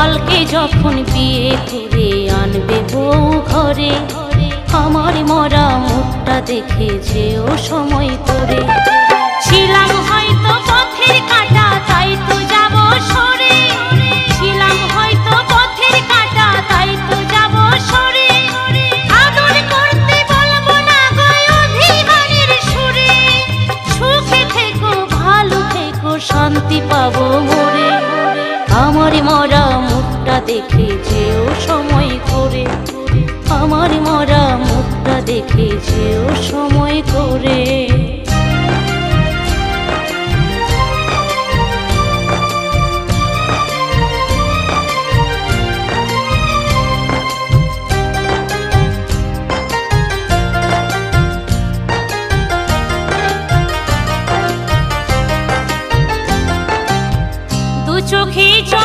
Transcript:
কালকে যখন বিয়ে করে আনবে বউ ঘরে, আমার মরা মুখটা দেখে যেও সময় করে। ছিলাম হয়তো পথের কাঁটা তাই তো যাব সরে, ছিলাম হয়তো পথের কাঁটা তাই তো যাব সরে। আদর করতে বলবো না গো অভিমানের সুরে, সুখে থেকো ভালো থেকো শান্তি পাবো মোরে। আমার মরা মুখটা দেখে যেও সময় করে, আমার মরা মুখটা দেখে যেও সময় করে।